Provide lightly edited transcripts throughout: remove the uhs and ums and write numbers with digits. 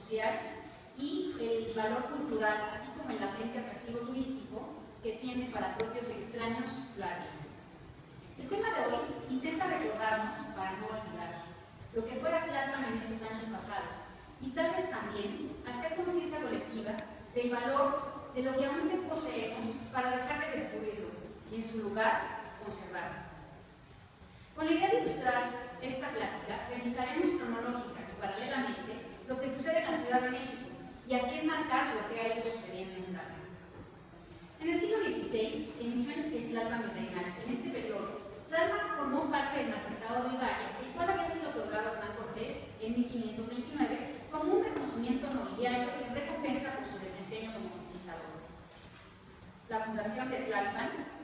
social y el valor cultural, así como el latente atractivo turístico que tiene para propios y extraños Tlalpan. El tema de hoy intenta recordarnos, para no olvidar, lo que fuera Tlalpan en esos años pasados y tal vez también hacer conciencia colectiva del valor de lo que aún poseemos para dejar de destruirlo y en su lugar conservarlo. Con la idea de ilustrar esta plática, revisaremos cronológica y paralelamente lo que sucede en la Ciudad de México y así enmarcar lo que ha ido sucediendo en Tlalpan. En el siglo XVI se inició el Tlalpan virreinal. En este periodo, Tlalpan formó parte del marquesado del Valle, el cual había sido otorgado a Hernán Cortés en 1529 como un reconocimiento nobiliario en recompensa por su desempeño como conquistador. La fundación de Tlalpan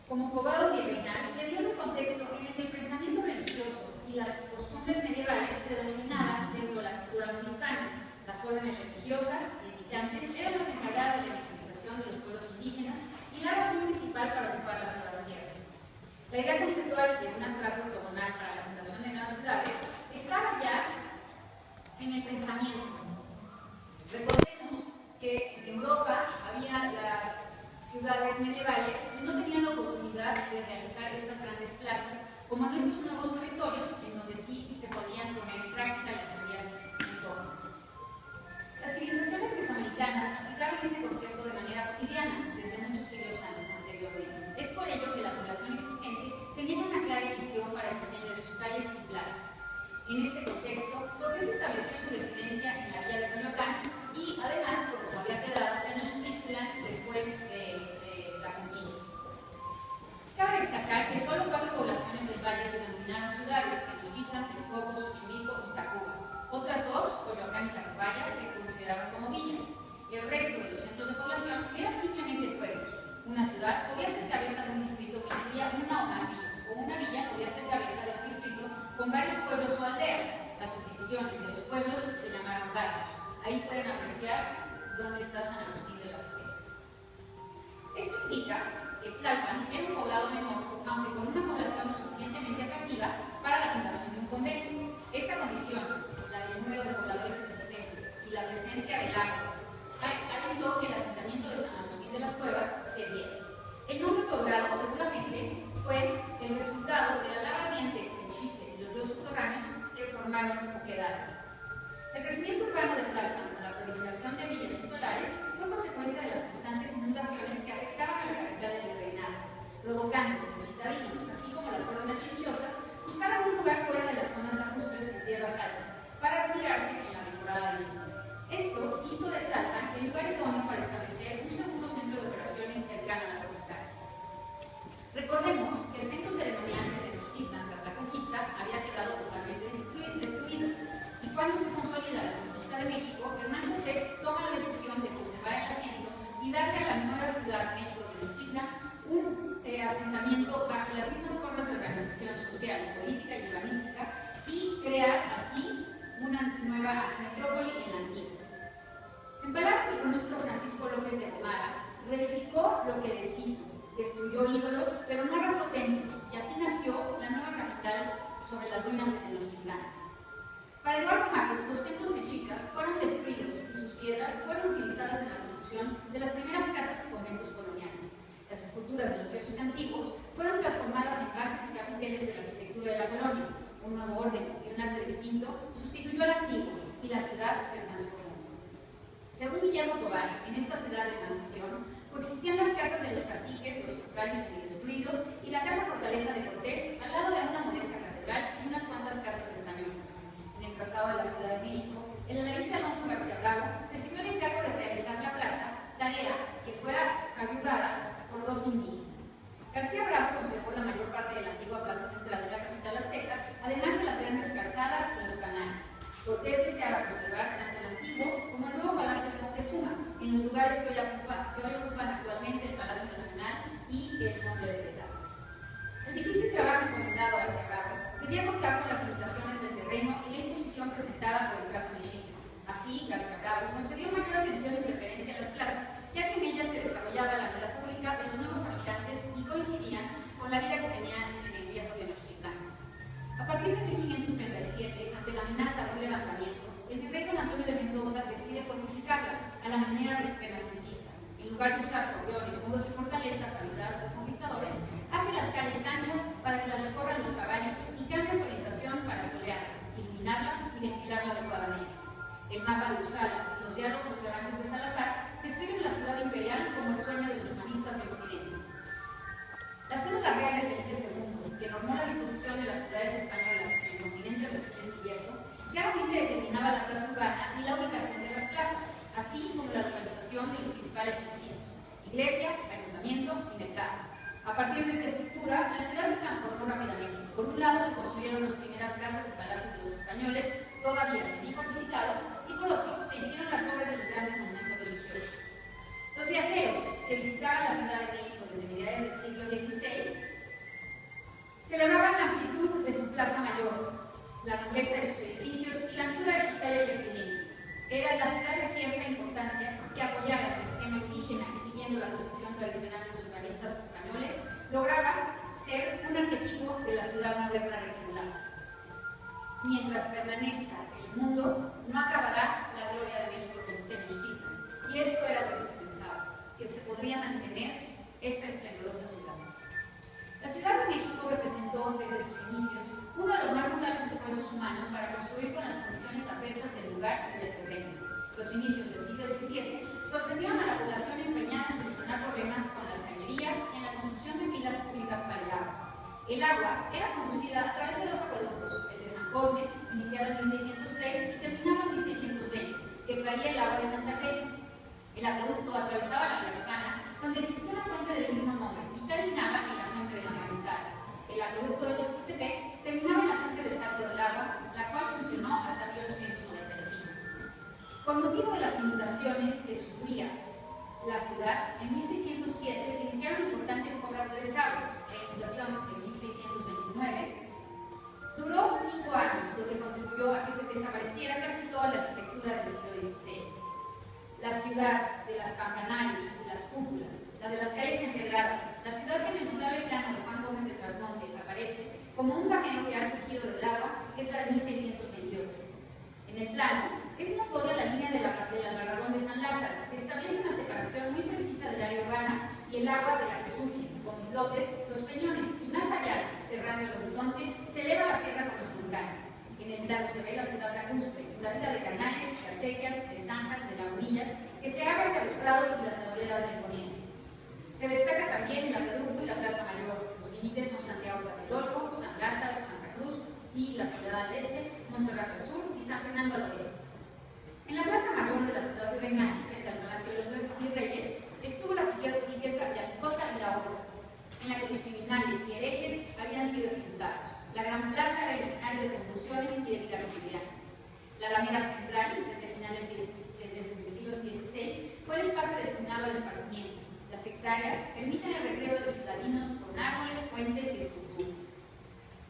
como poblado virreinal se dio en un contexto en el que el pensamiento religioso y las costumbres medievales predominaban dentro de la cultura hispana. Las órdenes religiosas y militantes eran las encargadas de la evangelización de los pueblos indígenas y la razón principal para ocupar las nuevas tierras. La idea conceptual de una clase ortogonal para la fundación de nuevas ciudades estaba ya en el pensamiento. Recordemos que en Europa había las ciudades medievales que no tenían la oportunidad de realizar estas grandes plazas como en estos nuevos territorios en donde sí se podían poner en práctica las ideas autónomas. Las civilizaciones mesoamericanas aplicaron este concepto de manera cotidiana desde muchos siglos anteriormente. Es por ello que la población existente tenía una clara visión para el diseño de sus calles y plazas. En este contexto, Cortés estableció su residencia en la villa de Coyoacán y además, por como había quedado Tenochtitlan después de la conquista. Cabe destacar que solo 4 poblaciones del valle se denominaron ciudades: Tenochtitlan, Texcoco, Xochimilco y Tacuba. Otras 2, Coyoacán y Tacubaya, se consideraban como villas. El resto de los centros de población eran simplemente pueblos. Una ciudad podía ser cabeza de un distrito que incluía una o más villas, o una villa podía ser cabeza de un distrito con varios pueblos o aldeas. Las subdivisiones de los pueblos se llamaban barrios. Ahí pueden apreciar dónde está San Agustín de las Ovejas. Esto indica que Tlalpan era un poblado menor, aunque con una población lo suficientemente atractiva para la fundación de un convento. Esta condición, la del número de pobladores existentes y la presencia del agua, alentó que el asentamiento de San Agustín de las Cuevas se diera. El nombre poblado seguramente fue el resultado de la lava ardiente del Chitle y los ríos subterráneos que formaron oquedades. El crecimiento urbano de Tlalpan, con la proliferación de villas y solares, fue consecuencia de las constantes inundaciones que afectaban a la capital del virreinato, provocando que los citadinos, así como las órdenes religiosas, buscaran un lugar fuera de las zonas lacustres en tierras altas, para retirarse en la temporada de lluvias. Esto hizo de Tlalpan el lugar idóneo para establecer un segundo centro de operaciones cercano a la capital. Recordemos que el centro ceremonial de Tenochtitlan tras la conquista había quedado totalmente destruido, y cuando se consolida la conquista de México, Hernán Cortés toma la decisión de conservar el asiento y darle a la nueva ciudad México Tenochtitlan un asentamiento bajo las mismas formas de organización social, política y urbanística, y crear así una nueva metrópoli en la antigua. En palabras del ministro Francisco López de Gomara, reedificó lo que deshizo, destruyó ídolos, pero no arrasó templos, y así nació la nueva capital sobre las ruinas de Tenochtitlan. Para Eduardo Marcos, los templos mexicas fueron destruidos y sus piedras fueron utilizadas en la construcción de las primeras casas y conventos coloniales. Las esculturas de los dioses antiguos fueron transformadas en bases y capiteles de la arquitectura de la colonia. Un nuevo orden y un arte distinto sustituyó al antiguo y la ciudad se transformó. Según Guillermo Tovar, en esta ciudad de transición coexistían las casas de los caciques, los totales semidestruidos y la casa fortaleza de Cortés al lado de una modesta catedral y unas cuantas casas españolas. En el trazado de la Ciudad de México, el alarife Alonso García Bravo recibió el encargo de realizar la plaza, tarea que fue ayudada por 2 indígenas. García Bravo conservó la mayor parte de la antigua plaza central de la capital azteca, además de las grandes calzadas y los canales. Cortés deseaba conservar tanto el antiguo como el nuevo Palacio de Moctezuma, en los lugares que hoy ocupan actualmente el Palacio Nacional y el Conde de Vedado. El difícil trabajo encomendado a García Bravo debía contar con las limitaciones del terreno y la imposición presentada por el trazo mexica. Así, García Bravo concedió mayor atención y preferencia a las plazas, ya que en ellas se desarrollaba la vida pública de los nuevos habitantes y coincidían con la vida que tenían en el viejo Tenochtitlan. A partir de 1537, ante la amenaza de un levantamiento, el virrey lugar de usar torreones, muros de fortalezas habitadas por conquistadores, hace las calles anchas para que las recorran los caballos y cambia su orientación para solearla, iluminarla y ventilarla adecuadamente. El mapa de Uppsala y los diálogos de Cervantes de Salazar describen la ciudad imperial como el sueño de los humanistas de Occidente. La cédula real de Felipe II, que normó la disposición de las ciudades españolas en el continente recién descubierto, claramente determinaba la plaza urbana y la ubicación de las plazas, así como la localización de los principales edificios, iglesia, ayuntamiento y mercado. A partir de esta estructura, la ciudad se transformó rápidamente. Por un lado, se construyeron las primeras casas y palacios de los españoles, todavía semi-fortificados, y por otro, se hicieron las obras de los grandes monumentos religiosos. Los viajeros que visitaban la Ciudad de México desde mediados del siglo XVI celebraban la amplitud de su plaza mayor, la nobleza de sus edificios y la anchura de sus calles rectilíneas. Era la ciudad de cierta importancia que, apoyada en el esquema indígena y siguiendo la concepción tradicional de los urbanistas españoles, lograba ser un arquetipo de la ciudad moderna regular. Mientras permanezca el mundo, no acabará la gloria de México como Tenochtitlan. Y esto era lo que se pensaba, que se podría mantener esa esplendorosa ciudad. La Ciudad de México representó desde sus inicios uno de los más notables esfuerzos humanos para construir con las condiciones adversas del lugar y del terreno. Los inicios del siglo XVII sorprendieron a la población empeñada en solucionar problemas con las cañerías y en la construcción de pilas públicas para el agua. El agua era conducida a través de dos acueductos, el de San Cosme, iniciado en 1603 y terminado en 1620, que traía el agua de Santa Fe. El acueducto atravesaba la Tlaxcala, donde existía una fuente del mismo nombre, y terminaba en la fuente de la Mariscal. El acueducto de Chapultepec terminaba en la fuente de Salto del Agua, la cual funcionó hasta 1895. Con motivo de las inundaciones que sufría la ciudad, en 1607 se iniciaron importantes obras de desagüe. La inundación de 1629 duró 5 años, lo que contribuyó a que se desapareciera casi toda la arquitectura del siglo XVI. La ciudad de los campanarios y las cúpulas, la de las calles empedradas, la ciudad que en el notable plano de Juan Gómez de Trasmonte aparece como un camino que ha surgido del agua, es la de 1628. En el plano es notoria la línea del Albarragón de San Lázaro, que establece una separación muy precisa del área urbana y el agua de la que surge, con islotes, los peñones, y más allá, cerrando el horizonte, se eleva la sierra con los volcanes. En el plano se ve la ciudad lacustre, invadida de canales, de acequias, de zanjas, de lagunillas, que se abre hacia los prados y las arboledas del poniente. Se destaca también el acueducto y la Plaza Mayor. Los límites son Santiago de Tlatelolco, San Lázaro, Santa Cruz y la ciudad al este, Monserrate al sur y San Fernando al oeste. En la Plaza Mayor de la ciudad de Bengay, frente al Palacio de los Virreyes, estuvo la picota y la obra, en la que los criminales y herejes habían sido ejecutados. La Gran Plaza era el escenario de convulsiones y de vida cotidiana. La Alameda Central, desde finales del siglo XVI, fue el espacio destinado al esparcimiento. Las hectáreas permiten el recreo de los ciudadanos con árboles, fuentes y esculturas.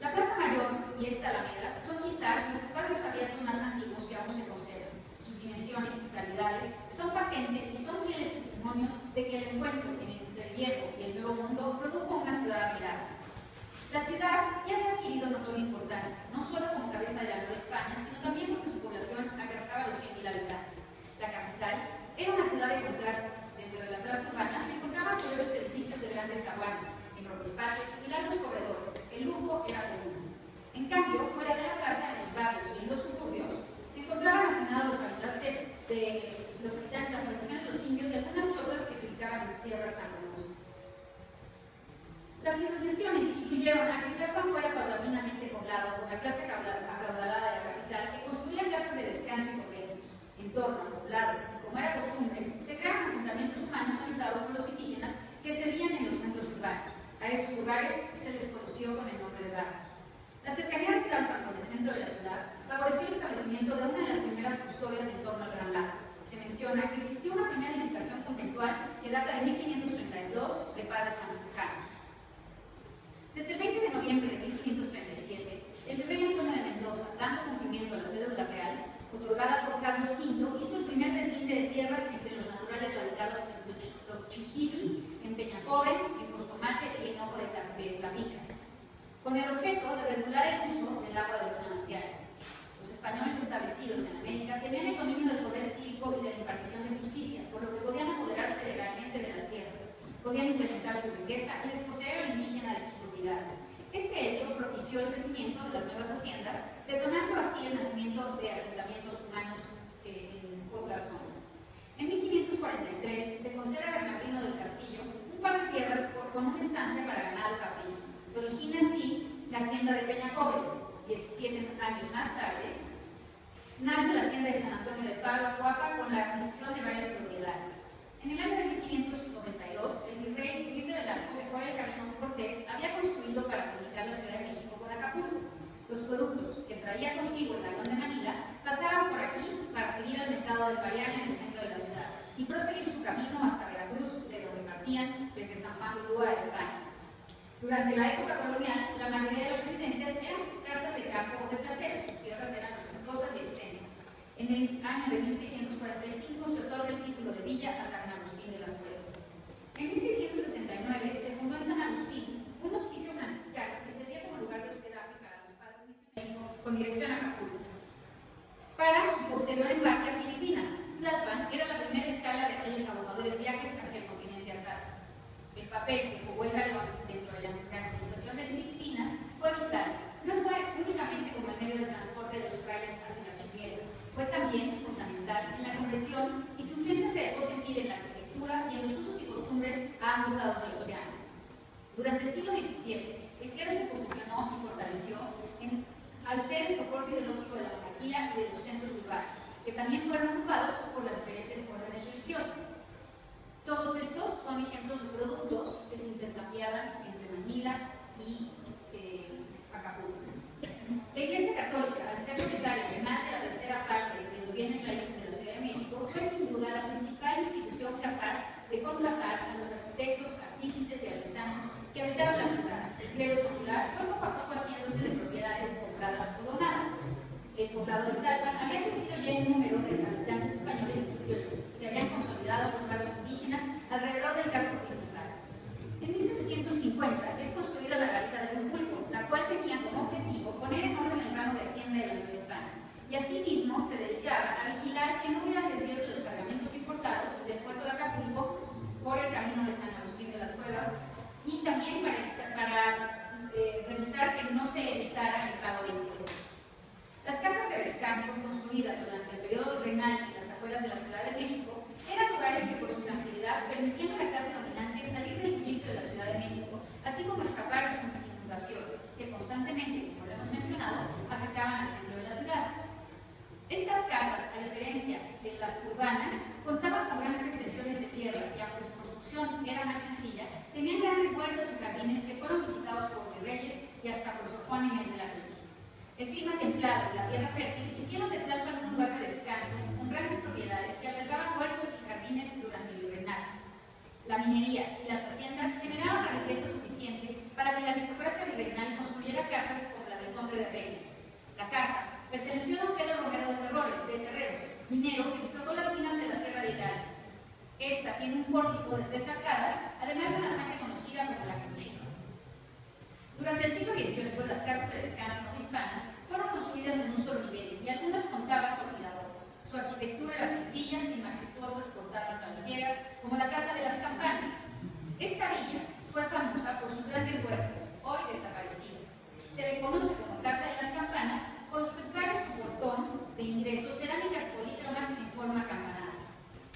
La Plaza Mayor y esta Alameda son quizás los espacios abiertos más antiguos que aún se conservan. Sus dimensiones y calidades son patentes y son fieles testimonios de que el encuentro entre el viejo y el nuevo mundo produjo una ciudad admirable. La ciudad ya había adquirido notoria importancia, no solo como cabeza de la Nueva España, sino también porque su población alcanzaba los 100.000 habitantes. La capital era una ciudad de contrastes. Dentro de la plaza urbana se encontraban severos edificios de grandes zaguanes, enormes patios y largos corredores. El lujo era común. En cambio, fuera de la plaza, en los barrios y en los suburbios, se encontraban hacinados los habitantes las habitaciones de los indios y algunas chozas que se ubicaban en tierras pantanosas. Las civilizaciones influyeron a que Tlalpan fuera paulatinamente poblado por la clase acaudalada de la capital, que construía casas de descanso y conventos. En torno al poblado, como era costumbre, se creaban asentamientos humanos habitados por los indígenas que se veían en los centros urbanos. A esos lugares se les conoció con el nombre de barrios. La cercanía de Tlalpan con el centro de la ciudad favoreció el establecimiento de una de las primeras custodias en torno al Gran Lago. Se menciona que existió una primera edificación conventual que data de 1532 de padres franciscanos. Desde el 20 de noviembre de 1537, el rey Antonio de Mendoza, dando cumplimiento a la cédula real, otorgada por Carlos V, hizo el primer deslinde de tierras entre los naturales radicados en Tochijili, en Peñacobre, en Costomate y en Ojo de Tlapica, con el objeto de regular el uso del agua de los manantiales. Los españoles establecidos en América tenían el dominio del poder cívico y de la impartición de justicia, por lo que podían apoderarse legalmente de riqueza y desposeer al indígena de sus propiedades. Este hecho propició el crecimiento de las nuevas haciendas, detonando así el nacimiento de asentamientos humanos en otras zonas. En 1543 se concede a Bernardino del Castillo un par de tierras con una estancia para ganado caprino. Se origina así la hacienda de Peñacobre. 17 años más tarde, nace la hacienda de San Antonio de Padua, Coapa, con la adquisición de varias propiedades. En el año de 1592, el virrey Luis de Velasco, que por el camino Cortés, había construido para comunicar la Ciudad de México con Acapulco. Los productos que traía consigo el galeón de Manila pasaban por aquí para seguir al mercado del Parián en el centro de la ciudad y proseguir su camino hasta Veracruz, de donde partían desde San Juan de Ulúa a España. Durante la época colonial, la mayoría de las residencias eran casas de campo o de placer, sus tierras eran respetuosas y extensas. En el año de 1645 se otorga el título de villa a San Agustín de las Cuevas. En 1669 se fundó en San Agustín un hospicio franciscano que servía como lugar de hospedaje para los padres misioneros con dirección a Acapulco. Para su posterior embarque a Filipinas, Tlalpan era la primera escala de aquellos agotadores viajes hacia el continente asiático. El papel que jugó el galeón dentro de la administración de Filipinas fue vital. No fue únicamente como el medio de transporte de los frailes hacia el archipiélago, fue también fundamental en la conversión y su influencia se dejó sentir en la arquitectura y en los usos y costumbres a ambos lados del océano. Durante el siglo XVII, el clero se posicionó y fortaleció al ser el soporte ideológico de la monarquía y de los centros urbanos, que también fueron ocupados por las diferentes órdenes religiosas. Todos estos son ejemplos de productos que se intercambiaban entre Manila y Acapulco. La Iglesia Católica, al ser propietaria de más de la tercera parte de los bienes raíces de la Ciudad de México, fue sin duda la principal institución capaz de contratar a los arquitectos, artífices y artesanos que habitaban la ciudad. El clero secular fue poco a poco haciéndose de propiedades compradas o donadas. El poblado de Tlalpan había crecido ya en número de habitantes españoles y criollos. Se habían consolidado los pueblos indígenas alrededor del casco principal. En 1750 es construida la garita de Acapulco, la cual tenía como objetivo poner en orden el ramo de hacienda de la Nueva España, y asimismo se dedicaba a vigilar que no hubiera desvíos de los cargamentos importados del puerto de Acapulco por el camino de San Agustín de las Cuevas, y también para revisar que no se evitara el pago de impuestos. Las casas de descanso construidas durante el periodo virreinal en las afueras de la Ciudad de México eran lugares que por su tranquilidad permitían a la clase dominante salir del bullicio de la Ciudad de México, así como escapar de sus inundaciones, que constantemente, como lo hemos mencionado, afectaban al centro de la ciudad. Estas casas, a diferencia de las urbanas, contaban con grandes extensiones de tierra y aunque su construcción era más sencilla, tenían grandes huertos y jardines que fueron visitados por virreyes y hasta por Sor Juana Inés de la Cruz. El clima templado y la tierra fértil hicieron de Tlalpan un lugar de descanso con grandes propiedades que albergaban huertos y jardines durante el virreinato. La minería y las haciendas generaron la riqueza suficiente para que la aristocracia virreinal construyera casas como la del conde de Reina. La casa perteneció a don Pedro Romero de Terreros, minero que explotó las minas de la Sierra de Hidalgo. Esta tiene un pórtico de 3 arcadas, además de una fuente conocida como la Canchina. Durante el siglo XVIII, las casas de descanso no hispanas fueron construidas en un solo nivel y algunas contaban con mirador. Su arquitectura era sencilla, sin majestuosas portadas palaciegas, como la Casa de las Campanas. Esta villa fue famosa por sus grandes huertas, hoy desaparecidas. Se le conoce como Casa de las Campanas por ostentar en su portón de ingresos cerámicas polícromas en forma campanada.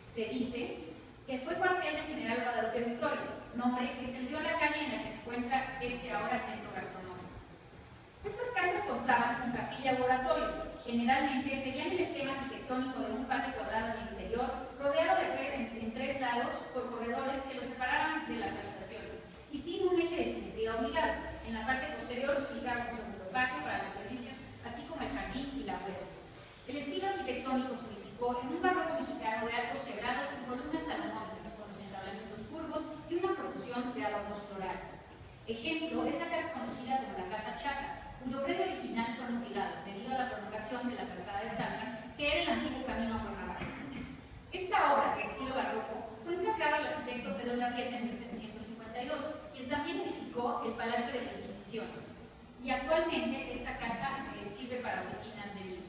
Se dice que fue cuartel del general Guadalupe Victoria, nombre que se le dio a la calle en la que se encuentra ahora centro gastronómico. Estas casas contaban con capilla o oratorio. Generalmente seguían el esquema arquitectónico de un patio cuadrado en el interior, rodeado en 3 lados por corredores que los separaban de las habitaciones, y sin un eje de simetría obligado. En la parte posterior se ubicaba un segundo patio para los servicios, así como el jardín y la huerta. El estilo arquitectónico se unificó en un barroco mexicano de arcos quebrados y columnas salomónicas, con los entablamentos curvos y una profusión de adornos florales. Ejemplo es la casa conocida como la Casa Chaca, cuyo predio original fue mutilado debido a la prolongación de la calzada de Tlalpan, que era el antiguo camino a Cuernavaca. Esta obra, de estilo barroco, fue encargada al arquitecto Pedro Larrieta en 1752, quien también edificó el Palacio de la Inquisición. Y actualmente esta casa sirve para oficinas de línea.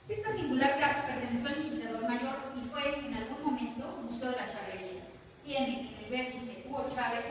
Esta singular casa perteneció al inquisidor mayor y fue en algún momento Museo de la Charrería. Tiene en el vértice Hugo Chávez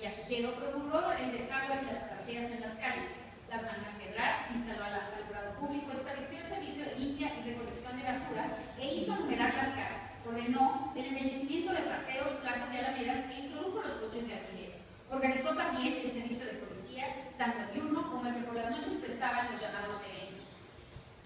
Villagigedo procuró el desagüe y las arterias en las calles, las mandó a quebrar, instaló alumbrado público, estableció el servicio de limpia y recolección de basura e hizo numerar las casas. Ordenó el embellecimiento de paseos, plazas y alamedas e introdujo los coches de alquiler. Organizó también el servicio de policía, tanto diurno como el que por las noches prestaban los llamados serenos.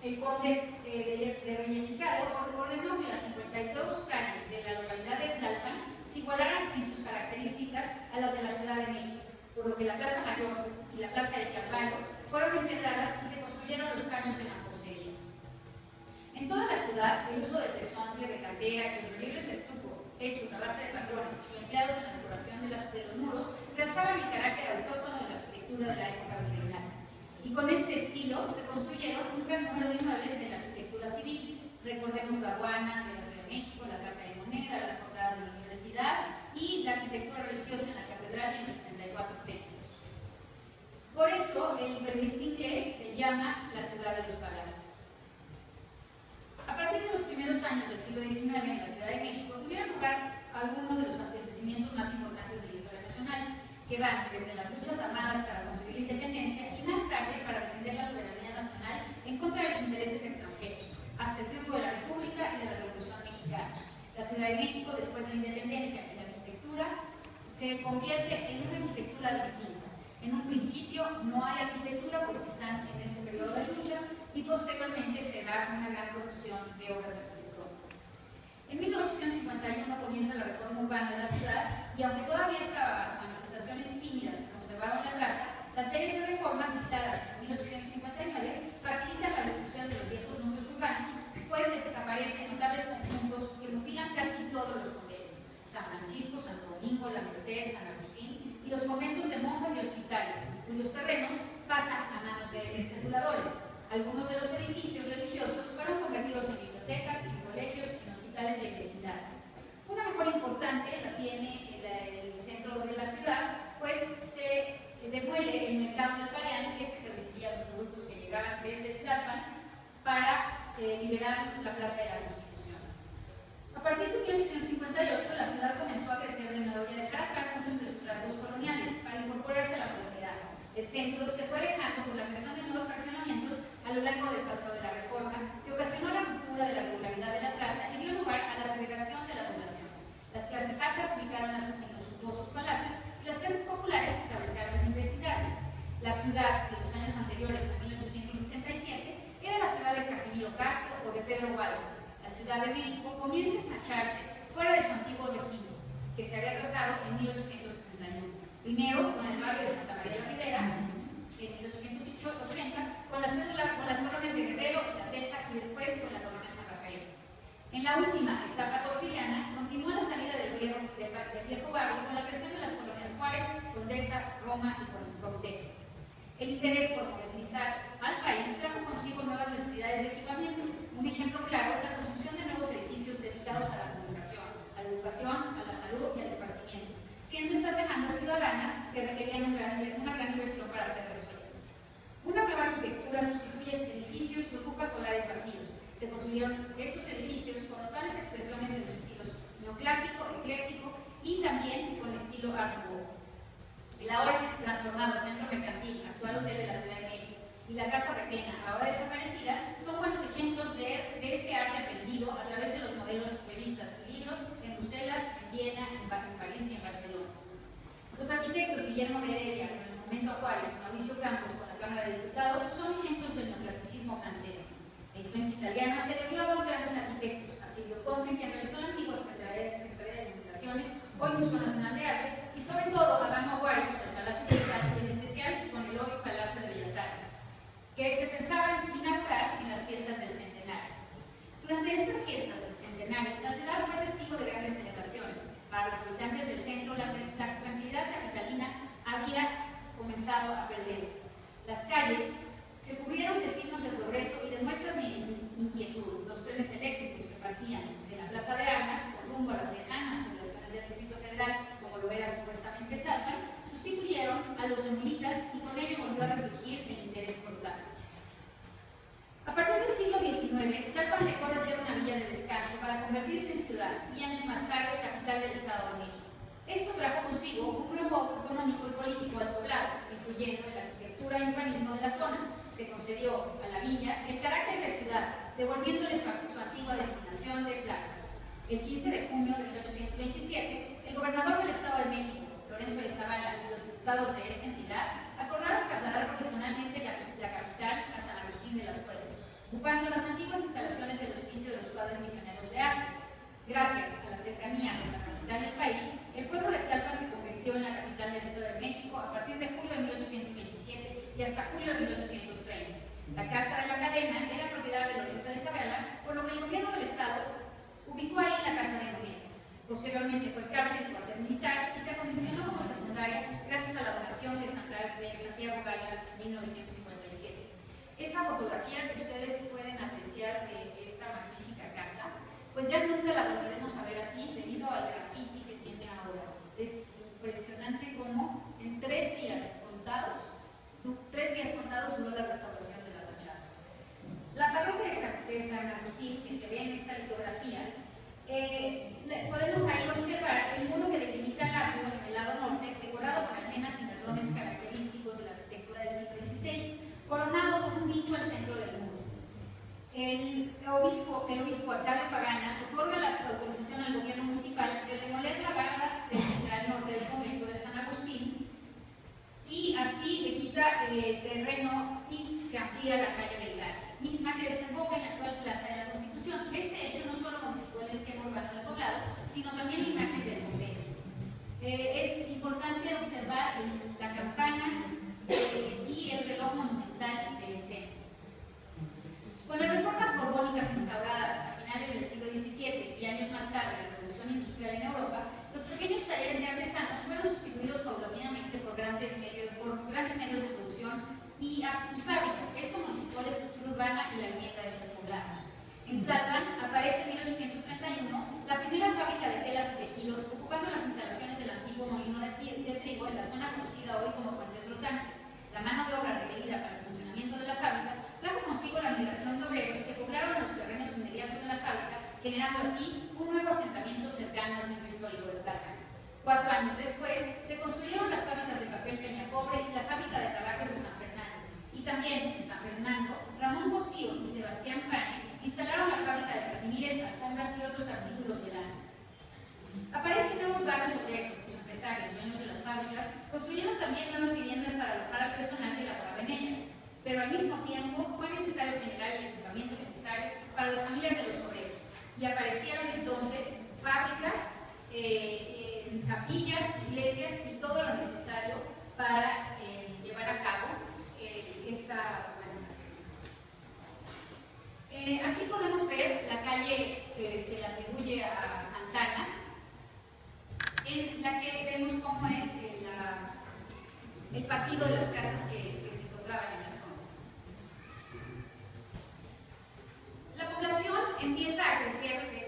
El conde de Villagigedo ordenó que las 52 calles de la localidad de Tlalpan se igualaran en sus características a las de la Ciudad de México, por lo que la Plaza Mayor y la Plaza de Calvario fueron empedradas y se construyeron los caños de mampostería. En toda la ciudad, el uso de tesontle, de cantera y los relieves de estuco, hechos a base de patrones y empleados en la decoración de los muros, realzaban el carácter autóctono de la arquitectura de la época virreinal. Y con este estilo se construyeron un gran número de inmuebles de la arquitectura civil. Recordemos la aduana de la Ciudad de México, la Casa de Moneda, las portadas de la universidad y la arquitectura religiosa en la catedral y en los 64 templos. Por eso, el periodista inglés se llama la ciudad de los palacios. A partir de los primeros años del siglo XIX en la Ciudad de México, tuvieron lugar algunos de los acontecimientos más importantes de la historia nacional, que van desde las luchas armadas para conseguir la independencia y más tarde para defender la soberanía nacional en contra de los intereses extranjeros, hasta el triunfo de la República y de la Revolución Mexicana. La Ciudad de México, después de la independencia y la arquitectura, se convierte en una arquitectura distinta. En un principio no hay arquitectura porque están en este periodo de luchas y posteriormente se da una gran producción de obras arquitectónicas. En 1851 comienza la reforma urbana de la ciudad y aunque todavía estaba bajo manifestaciones tímidas que conservaban la traza, las leyes de reforma dictadas en 1859 facilitan la destrucción de los viejos núcleos urbanos, pues desaparecen notables conjuntos que mutilan casi todos los conventos: San Francisco, Santo Domingo, La Merced, San Agustín y los conventos de monjas y hospitales, cuyos terrenos pasan a manos de especuladores. Algunos de los edificios religiosos fueron convertidos en bibliotecas, en colegios, en hospitales y en vecindades. Una mejora importante la tiene el centro de la ciudad, pues se demuele el mercado del Pareán, que recibía los productos que llegaban desde Tlalpan, para liberar la Plaza de la Constitución. A partir de 1858, la ciudad comenzó a crecer de nuevo y a dejar atrás muchos de sus rasgos coloniales para incorporarse a la modernidad. El centro se fue dejando por la creación de nuevos fraccionamientos a lo largo del paso de la reforma, que ocasionó la ruptura de la regularidad de la traza y dio lugar a la segregación de la población. Las clases altas ubicaron en los suntuosos palacios y las clases populares se establecieron en vecindades. La ciudad de los años anteriores a 1867 era la ciudad de Casimiro Castro o de Pedro Guado. La Ciudad de México comienza a ensancharse fuera de su antiguo recinto, que se había trazado en 1861. Primero con el barrio de Santa María la Ribera, en 1880, con las colonias de Guerrero y La Teja, y después con la colonia San Rafael. En la última etapa porfiriana, continuó la salida del viejo barrio con la creación de las colonias Juárez, Condesa, Roma y Cuauhtémoc. El interés por modernizar al país trajo consigo nuevas necesidades de equipamiento. Un ejemplo claro es la construcción de nuevos edificios dedicados a la comunicación, a la educación, a la salud y al esparcimiento, siendo estas demandas ciudadanas que requerían una gran inversión para ser resueltas. Una nueva arquitectura sustituye edificios que ocupan solares vacíos. Se construyeron estos edificios con notables expresiones de los estilos neoclásico, ecléctico y también con estilo Art Nouveau. El ahora transformado Centro Mercantil, actual Hotel de la Ciudad de México, y la Casa Requena, ahora desaparecida, son buenos ejemplos de este arte aprendido a través de los modelos revistas y libros en Bruselas, en Viena, en París y en Barcelona. Los arquitectos Guillermo de Heredia, con el Monumento a Juárez, y Mauricio Campos, con la Cámara de Diputados, son ejemplos del neoclasicismo francés. La influencia italiana se debió a dos grandes arquitectos, a Silvio Conte, quien realizó la antigua Secretaría de Comunicaciones, hoy Museo Nacional de Arte, y sobre todo a Ramo Guari, del Palacio Fiscal, y en especial con el hoy Palacio de Bellas Artes, que se pensaban inaugurar en las fiestas del Centenario. Durante estas fiestas del Centenario, la ciudad fue testigo de grandes celebraciones. Para los habitantes del centro, la tranquilidad capitalina había comenzado a perderse. Las calles se cubrieron de signos de progreso y de muestras de inquietud. Los trenes eléctricos que partían de la Plaza de Armas con rumbo a las lejanas poblaciones del Distrito Federal, como lo era supuestamente Tlalpan, sustituyeron a los de mulitas y con ello volvió a resurgir el interés por Tlalpan. A partir del siglo XIX, Tlalpan dejó de ser una villa de descanso para convertirse en ciudad y años más tarde capital del Estado de México. Esto trajo consigo un nuevo económico y político al poblado, influyendo en la arquitectura y urbanismo de la zona. Se concedió a la villa el carácter de ciudad, devolviéndole su antigua denominación de plaza. El 15 de junio de 1827, el gobernador del Estado de México, Lorenzo de Zavala, y los diputados de esta entidad acordaron trasladar provisionalmente la capital a San Agustín de las Cuevas, ocupando las antiguas instalaciones del Hospicio de los Padres Misioneros de Asia. Gracias a la cercanía con la capital del país, el pueblo de Tlalpan se convirtió en la capital del Estado de México a partir de julio de 1827 y hasta julio de 1830. La Casa de la Cadena era propiedad de Lorenzo de Zavala, por lo que el gobierno del Estado ubicó ahí la Casa de Gobierno. Posteriormente fue cárcel y cuartel militar y se acondicionó como secundaria gracias a la donación de Santiago Galas en 1957. Esa fotografía que ustedes pueden apreciar de esta magnífica casa, pues ya nunca la volveremos a ver así debido al graffiti que tiene ahora. Es impresionante cómo en 3 días contados duró la restauración de la fachada. La parroquia de San Agustín, que se ve en esta litografía, podemos ahí observar el muro que delimita el atrio en el lado norte, decorado con almenas y jarrones característicos de la arquitectura del siglo XVI, coronado con un nicho al centro del muro. El obispo alcalde Pagana otorga la autorización al gobierno municipal de demoler la barda al norte del convento de San Agustín y así le quita terreno y se amplía la calle del Gal, misma que desemboca en la actual Plaza de la Constitución. Este hecho no solo modificó el esquema urbano del poblado, sino también la imagen del convento. Es importante observar la campana y el reloj monumental del templo. Con las reformas borbónicas instauradas a finales del siglo XVII y años más tarde la Revolución Industrial en Europa, los pequeños talleres de artesanos fueron sustituidos paulatinamente por grandes medios de producción y fábricas. Esto modificó la estructura urbana y la vivienda de los poblados. En Tlalpan aparece en 1831 la primera fábrica de telas y tejidos, ocupando las instalaciones del antiguo molino de trigo en la zona conocida hoy como Fuentes Flotantes. La mano de obra requerida para el funcionamiento de la fábrica trajo consigo la migración de obreros que poblaron los terrenos inmediatos de la fábrica, generando así un nuevo asentamiento cercano al centro histórico de Tlalpan. 4 años después, se construyeron las fábricas de papel Peñapobre y la fábrica de tabacos de San Fernando. Y también en San Fernando, Ramón Cosío y Sebastián Pane instalaron la fábrica de casimires, alfombras y otros artículos de lana. Aparecen nuevos barrios obreros. Los empresarios, dueños de las fábricas, construyeron también nuevas viviendas para alojar al personal que elaboraba en ellas, pero al mismo tiempo fue necesario generar el equipamiento necesario para las familias de los obreros. Y aparecieron entonces fábricas, capillas, iglesias y todo lo necesario para llevar a cabo esta organización. Aquí podemos ver la calle que se le atribuye a Santana, en la que vemos cómo es el partido de las casas que se encontraban en la zona. La población empieza a crecer de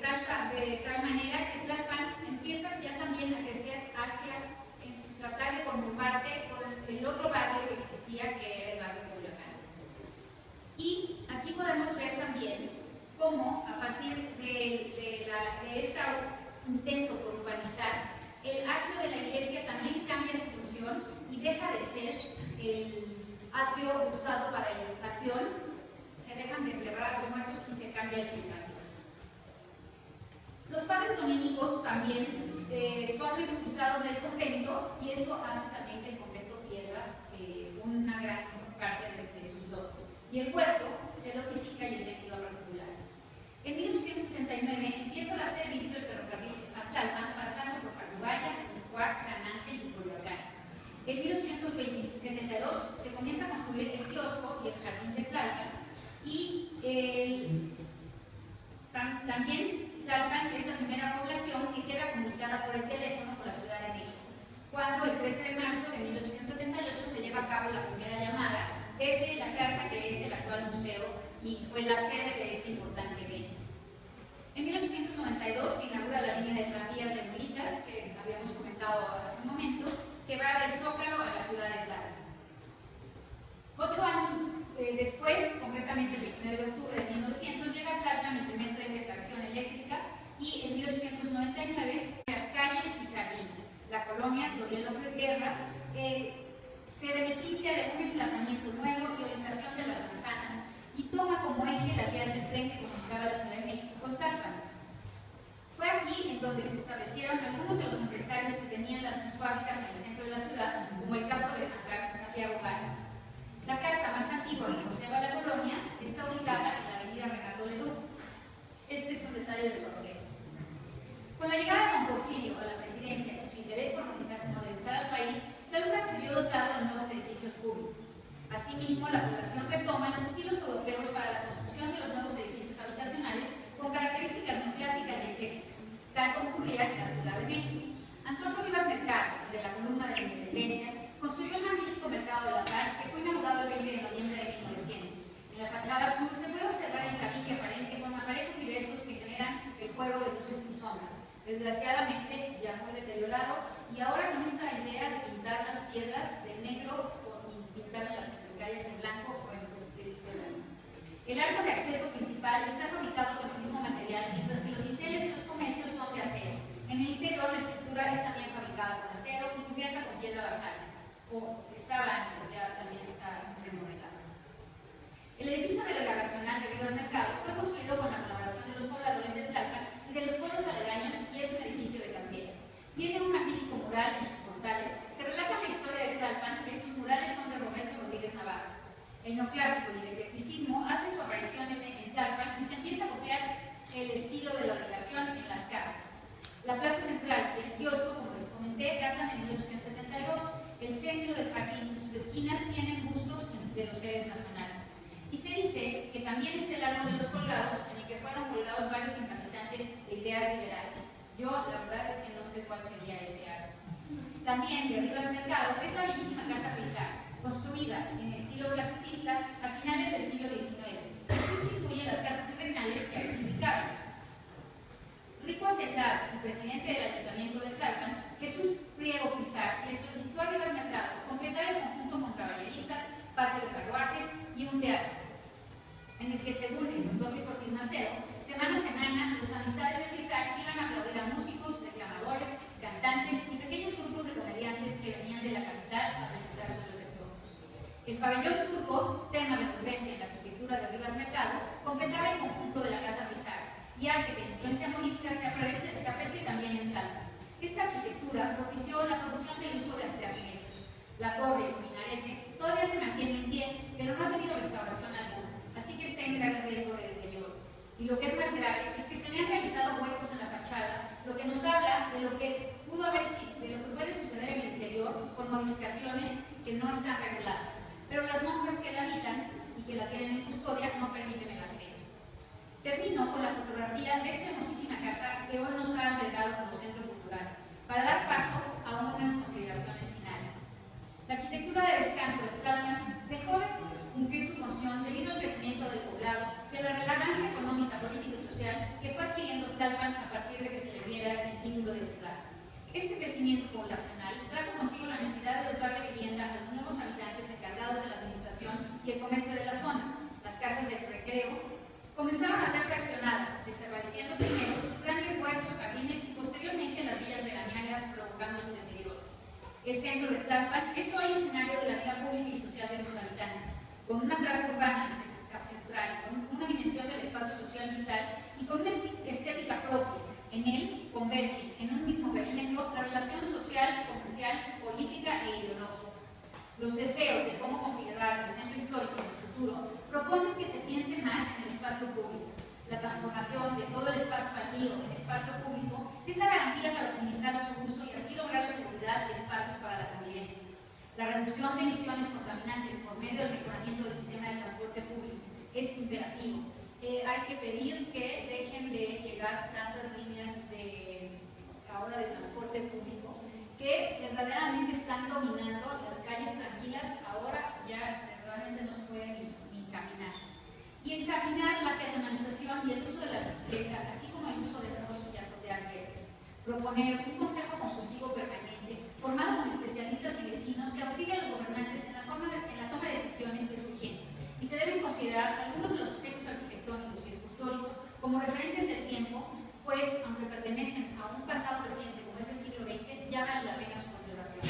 tal manera que Tlalpan empieza ya también a crecer hacia tratar de conurbarse con el otro barrio que existía, que era el barrio de Culiacán. Y aquí podemos ver también cómo a partir de este intento por urbanizar, el atrio de la iglesia también cambia su función y deja de ser el atrio usado para la educación. Se dejan de enterrar a los muertos y se cambia el purgatorio. Los padres dominicos también son expulsados del convento y eso hace también que el convento pierda una gran parte de sus dotes. Y el huerto se lotifica y es vendido a particulares. En 1869 empieza a dar servicio el ferrocarril a Tlalpan, pasando por Tacubaya, Mixcoac, San Ángel y Culiacán. En 1872 se comienza a construir el kiosco y el jardín de Tlalpan. Y también Tlalpan es la primera población que queda comunicada por el teléfono con la Ciudad de México, cuando el 13 de marzo de 1878 se lleva a cabo la primera llamada desde la casa que es el actual museo y fue la sede de este importante evento. En 1892 se inaugura la línea de tranvías de Mulitas, que habíamos comentado hace un momento, que va del Zócalo a la ciudad de Tlalpan. 8 años después, concretamente el 29 de octubre de 1900, llega a Tlalpan el primer tren de tracción eléctrica y en 1899 las calles y jardines. La colonia Doriel López Guerra dotado de nuevos edificios públicos. Asimismo, la población retoma los estilos europeos para la construcción de los nuevos edificios habitacionales con características neoclásicas y eclécticas, tal como ocurría en la Ciudad de México. Antonio Rivas Mercado, de la columna de la Independencia, construyó el magnífico Mercado de la Paz, que fue inaugurado el 20 de noviembre de 1900. En la fachada sur se puede observar el tabique aparente con aparejos diversos que generan el juego de luces y sombras. Desgraciadamente, ya muy deteriorado, y ahora con esta idea de pintar las piedras de negro y pintar las calles en blanco, bueno, pues es el arco de acceso principal está fabricado con el mismo material, mientras que los dinteles de los comercios son de acero. En el interior, la estructura es también fabricada con acero y cubierta con piedra basáltica, o estaba antes, ya también está remodelado. El edificio delegacional de Rivas Mercado fue construido con la colaboración de los pobladores de Tlalpan y de los pueblos aledaños y es un edificio de cantera. Tiene un magnífico mural en sus portales que relatan la historia de Tlalpan. Estos murales son de Roberto Rodríguez Navarro. El neoclásico y el eclecticismo hace su aparición en Tlalpan y se empieza a copiar el estilo de la delegación en las casas. La plaza central y el kiosco, como les comenté, datan de 1872. El centro del jardín y sus esquinas tienen bustos de los héroes nacionales. Y se dice que también está el árbol de los colgados, en el que fueron colgados varios simpatizantes de ideas liberales. Yo, la verdad es que no sé cuál sería ese árbol. También de Rivas Mercado es la bellísima Casa Pizarro, construida en estilo clasicista a finales del siglo XIX, que sustituye las casas terrenales que ahí se ubicaban. Rico Hacendado, el presidente del Ayuntamiento de Tlalpan, Jesús Priego Pizarro, le solicitó a Rivas Mercado completar el conjunto con caballerizas, patio de carruajes y un teatro, en el que, según el doctor Luis Ortiz Macero, semana a semana los amistades de Pizarro iban a aplaudir a músicos, declamadores, cantantes y pequeños grupos de comediantes que venían de la capital a presentar sus repertorios. El pabellón turco, tema recurrente en la arquitectura de Rivas Mercado, completaba el conjunto de la Casa Pizarro y hace que la influencia morisca se aprecie también en Tlalpan. Esta arquitectura propició la producción del uso de azulejos. La torre o minarete todavía se mantiene en pie, pero no ha tenido restauración alguna, así que está en grave riesgo de deterioro. Y lo que es más grave es que se le han realizado huecos en la fachada, lo que nos habla de lo que pudo haber sido, de lo que puede suceder en el interior con modificaciones que no están reguladas. Pero las monjas que la habitan y que la tienen en custodia no permiten el acceso. Termino con la fotografía de esta hermosísima casa que hoy nos ha albergado como centro cultural, para dar paso a unas consideraciones finales. La arquitectura de descanso de Tlalpan dejó de cumplir su función debido al crecimiento del poblado, de la relevancia económica, política y social que fue adquiriendo Tlalpan a partir de que se le diera el título de ciudad. Este crecimiento poblacional trajo consigo la necesidad de dotar de vivienda a los nuevos habitantes encargados de la administración y el comercio de la zona. Las casas de recreo comenzaron a ser fraccionadas, desapareciendo primero sus grandes huertos, jardines y posteriormente las villas veraniegas, provocando su deterioro. El centro de Tlalpan es hoy escenario de la vida pública y social de sus habitantes, con una plaza urbana ancestral, con una dimensión del espacio social vital y con una estética propia. En él converge en un mismo perímetro la relación social, comercial, política e ideológica. Los deseos de cómo configurar el centro histórico en el futuro proponen que se piense más en el espacio público. La transformación de todo el espacio baldío en espacio público es la garantía para optimizar su uso y así lograr la seguridad de espacios para la convivencia. La reducción de emisiones contaminantes por medio del mejoramiento del sistema de transporte público es imperativo. Hay que pedir que dejen de llegar tantas líneas ahora de transporte público que verdaderamente están dominando las calles tranquilas. Ahora ya verdaderamente no se puede ni caminar. Y examinar la peatonalización y el uso de la bicicleta, así como el uso de carros y azoteas verdes. Proponer un consejo consultivo permanente, formado con especialistas y vecinos que auxilien a los gobernantes en la toma de decisiones que es urgente. Y se deben considerar algunos de los objetos arquitectónicos y escultóricos como referentes del tiempo, pues, aunque pertenecen a un pasado reciente como es el siglo XX, ya vale la pena su conservación.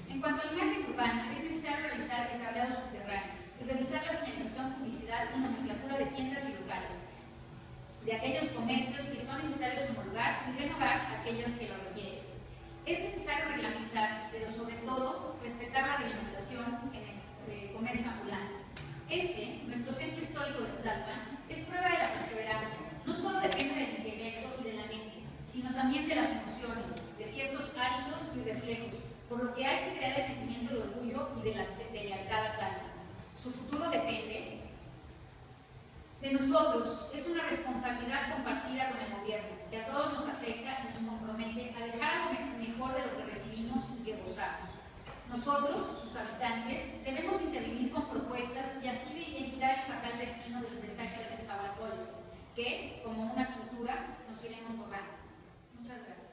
En cuanto a la imagen urbana, es necesario realizar el cableado subterráneo y revisar la señalización, publicidad y nomenclatura de tiendas y locales, de aquellos comercios que son necesarios homologar y renovar aquellas que lo requieren. Es necesario reglamentar, pero sobre todo respetar la reglamentación en el comercio ambulante. Nuestro centro histórico de Tlalpan, es prueba de la perseverancia. No solo depende del intelecto y de la mente, sino también de las emociones, de ciertos hábitos y reflejos, por lo que hay que crear el sentimiento de orgullo y de lealtad a Tlalpan. Su futuro depende de nosotros. Es una responsabilidad compartida con el gobierno, que a todos nos afecta y nos compromete a dejar algo mejor de lo que recibimos y que gozamos. Nosotros, sus habitantes, debemos intervenir con propuestas y así evitar el fatal destino del presagio del Nezahualcóyotl, que, como una pintura, nos iremos borrando. Muchas gracias.